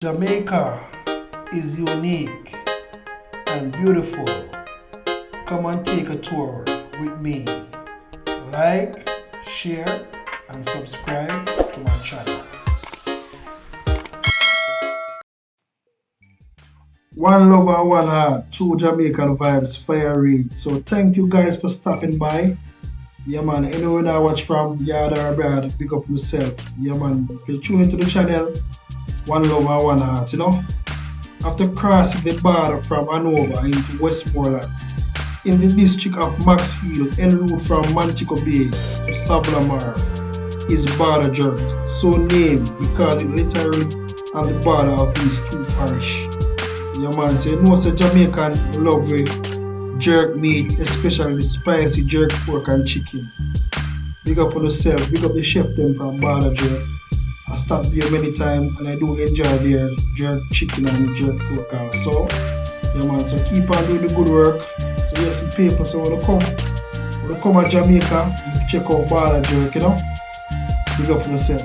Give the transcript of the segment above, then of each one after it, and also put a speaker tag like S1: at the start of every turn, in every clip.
S1: Jamaica is unique and beautiful. Come and take a tour with me. Like, share, and subscribe to my channel. One love and one heart, True Jamaican Vibes, Fire Reid. So thank you guys for stopping by. Yeah man, anyone I watch from yard or abroad, pick up myself. Yeah man, if you tune into the channel, one love and one heart, you know. After crossing the border from Hanover into Westmoreland, in the district of Maxfield, en route from Montego Bay to Sablamar, is Border Jerk, so named because it literally on the border of these two parishes. Yeah man, so you know say Jamaican love jerk meat, especially the spicy jerk pork and chicken. Big up on yourself, big up the chef them from Border Jerk. I stop there many times and I do enjoy their jerk chicken and jerk pork also. Yeah man, so keep on doing the good work. So yes, some people, so when you come to Jamaica, you check out Border Jerk, you know. Big up on yourself.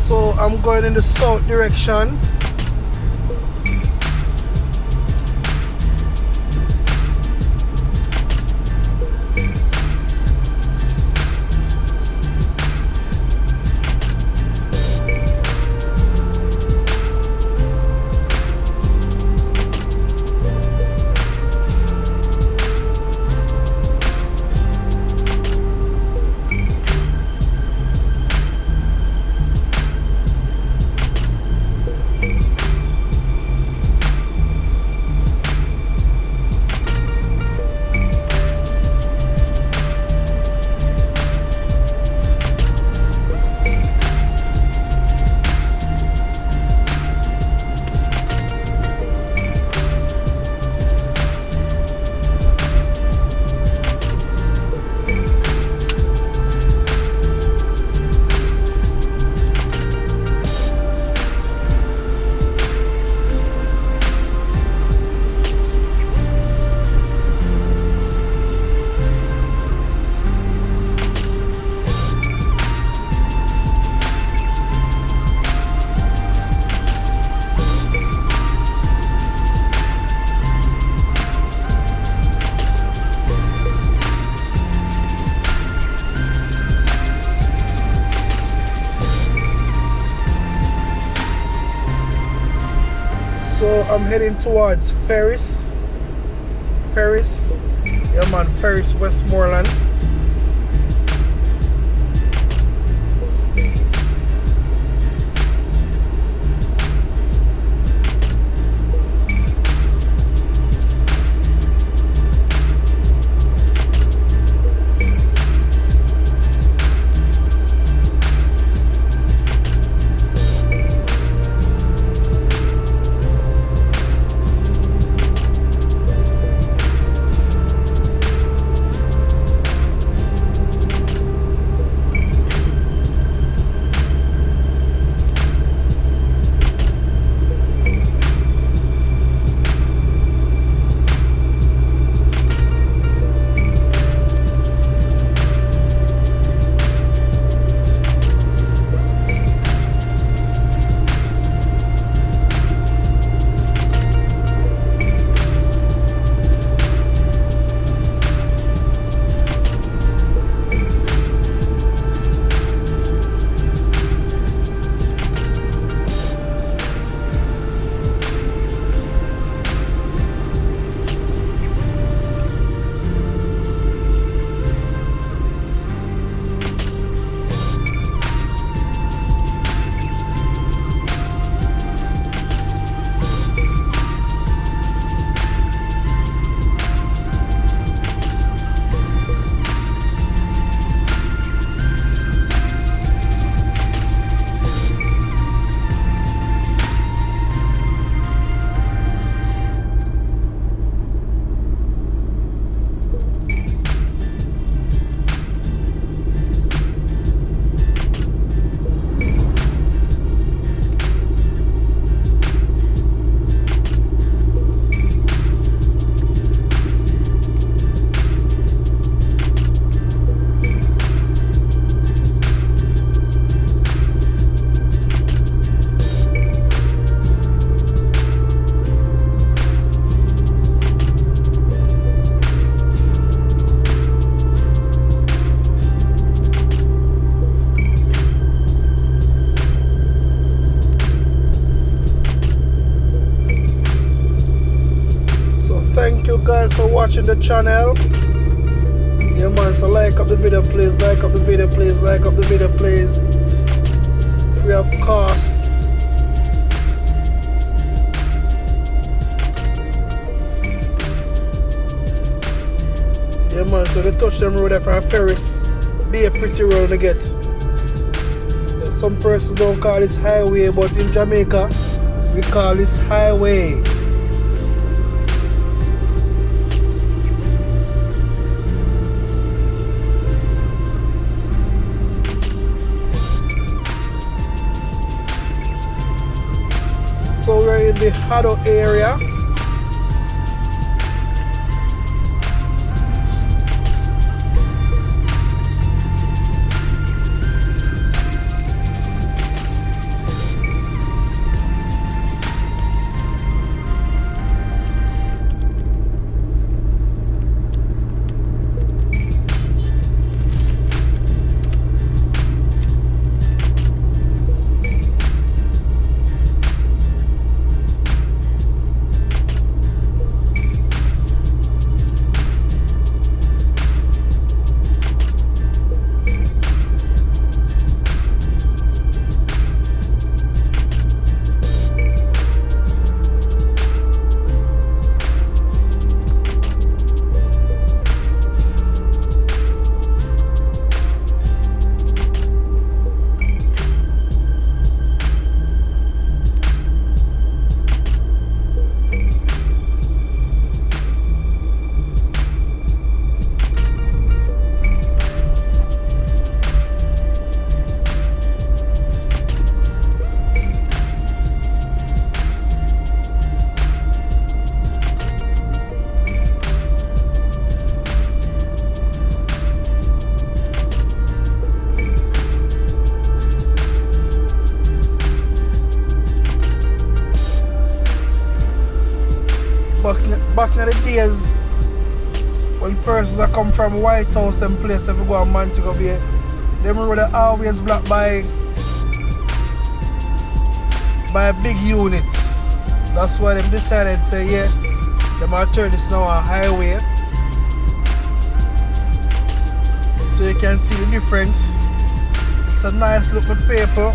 S1: So I'm going in the south direction. So I'm heading towards Ferris. Yeah man, Ferris, Westmoreland. thank you guys for watching the channel. Yeah man, so like up the video please, like up the video please, like up the video please. Free of cost. Yeah man, so they touch them road there from Ferris. Be a pretty road to get. Yeah, some persons don't call this highway, but in Jamaica we call this highway. So we're in the Haddo area. Back in the days when persons are come from White House and place if you go to Montego Bay, them road are always blocked by big units. That's why them decided to say yeah, them are turn this now a highway. So you can see the difference. It's a nice looking paper.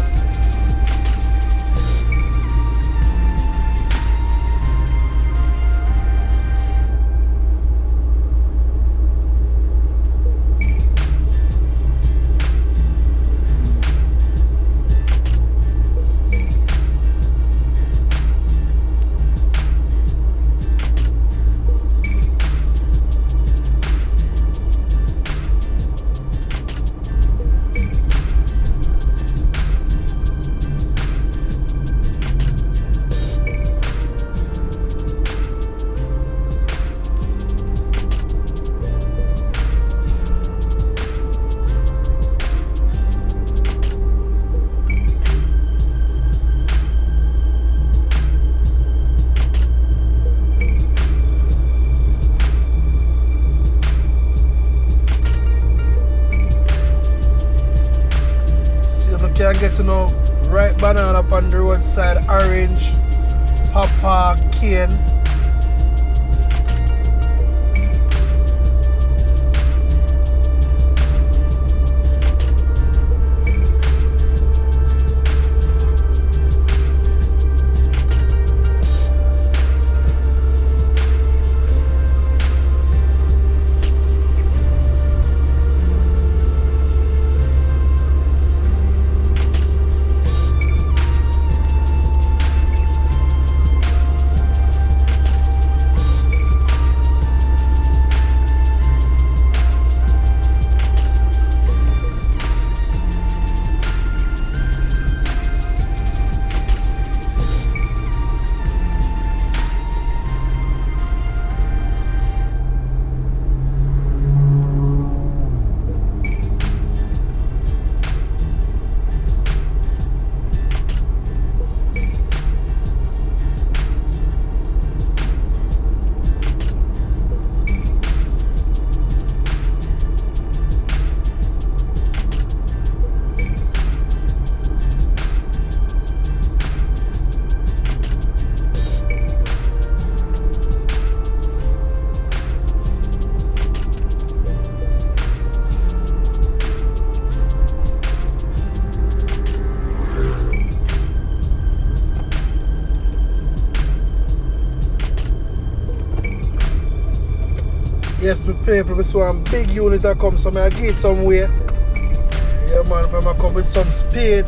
S1: Can get to know ripe banana up on the roadside, orange, papa, cane. Yes, my people, we saw a big unit that come, so I give it somewhere. Yeah, man, if I come with some speed,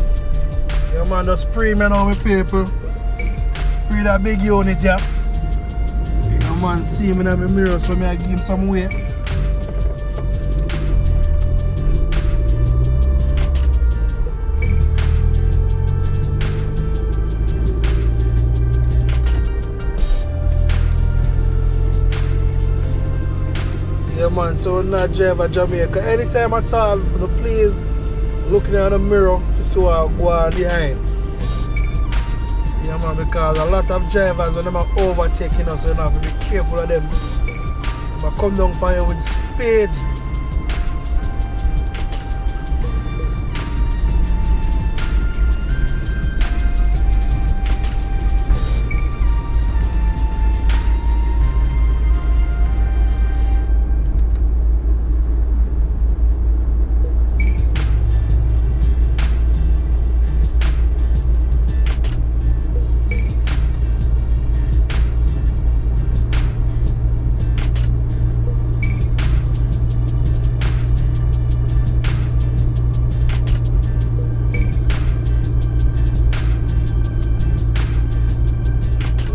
S1: yeah, man, just spray me now, my people. Spray that big unit, yeah. Yeah, man, see me in my mirror, so I give him some way. Yeah, man, so we're not drive Jamaica. Anytime at all, please looking at the mirror to see what go on behind. Yeah, man, because a lot of drivers when they are overtaking us, so you have to be careful of them. They come down on you with speed.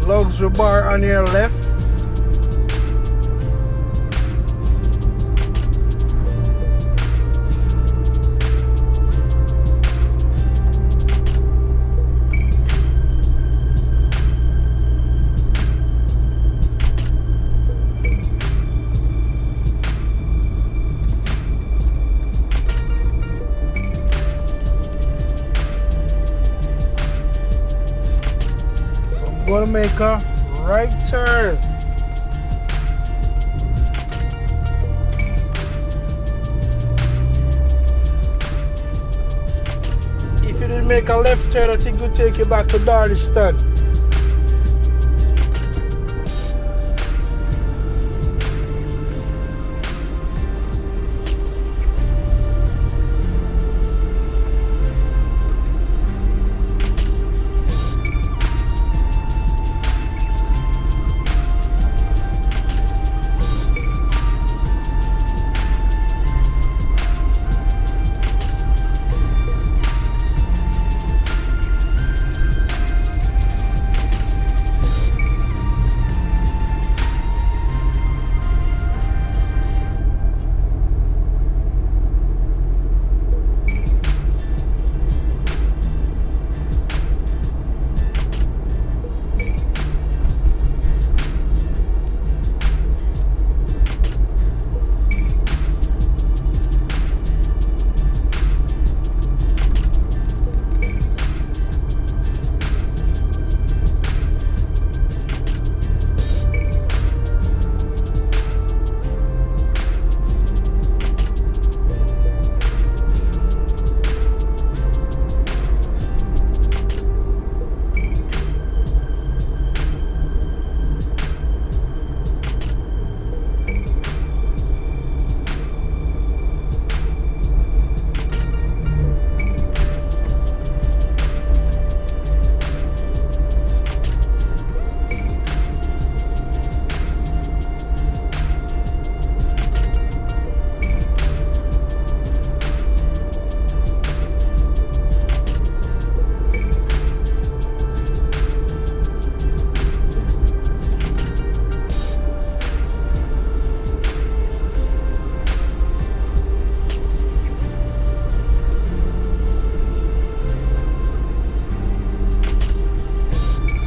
S1: Luxury bar on your left. So I'm gonna make a right turn. If you didn't make a left turn, I think we'll take you back to Darniston.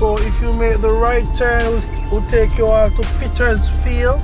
S1: So if you make the right turn, we'll take you out to Peters Field.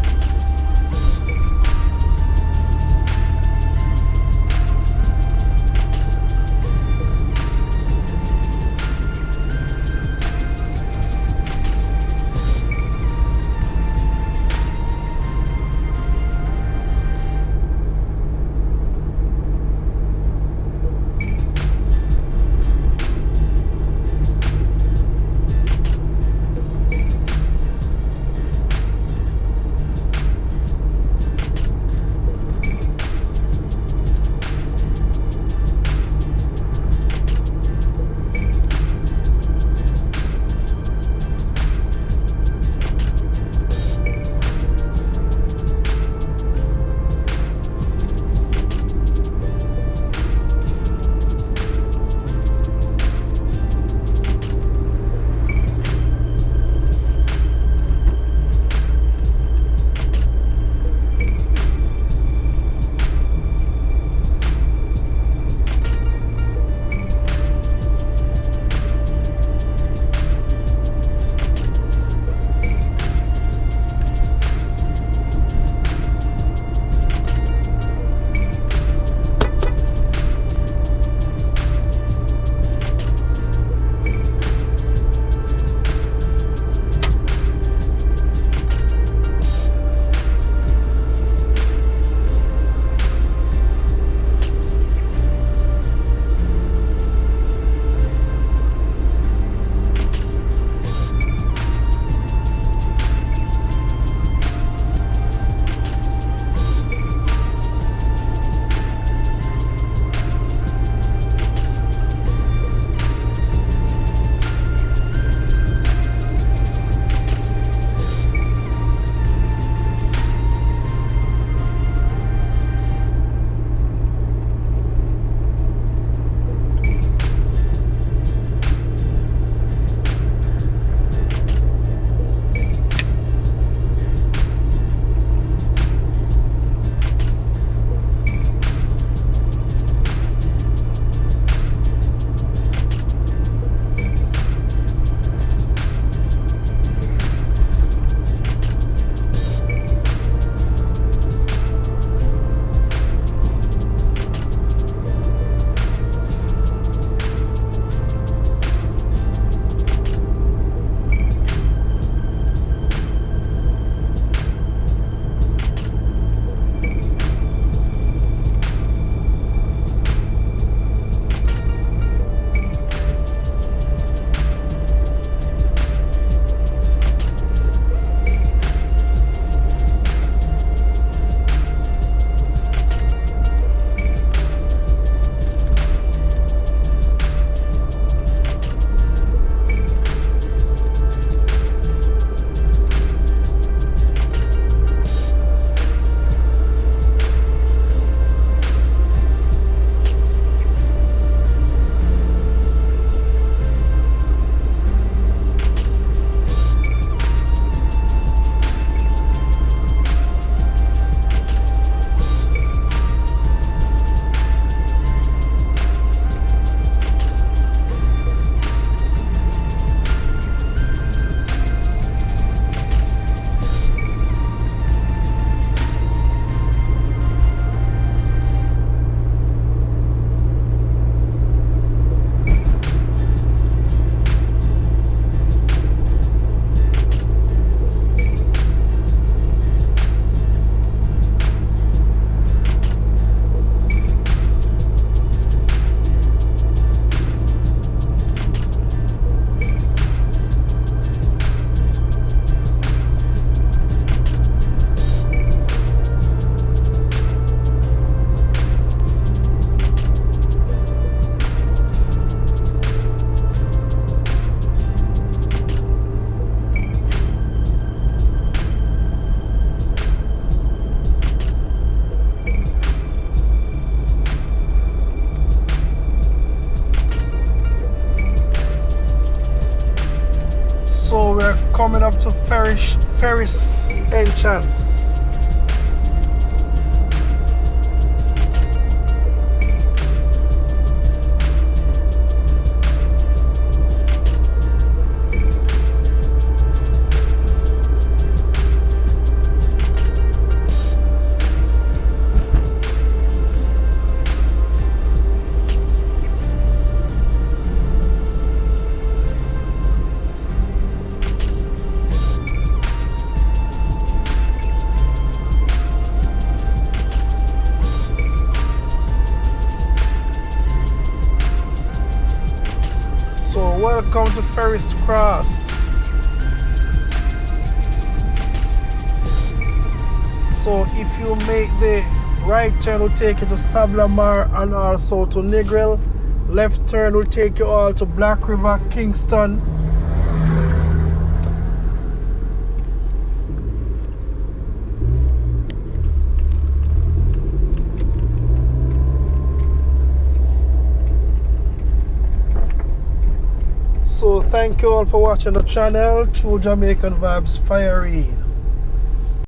S1: Ferris entrance. So welcome to Ferris Cross. So if you make the right turn will take you to Sablamar and also to Negril. Left turn will take you all to Black River, Kingston. So thank you all for watching the channel. True Jamaican Vibes, Fire Reid.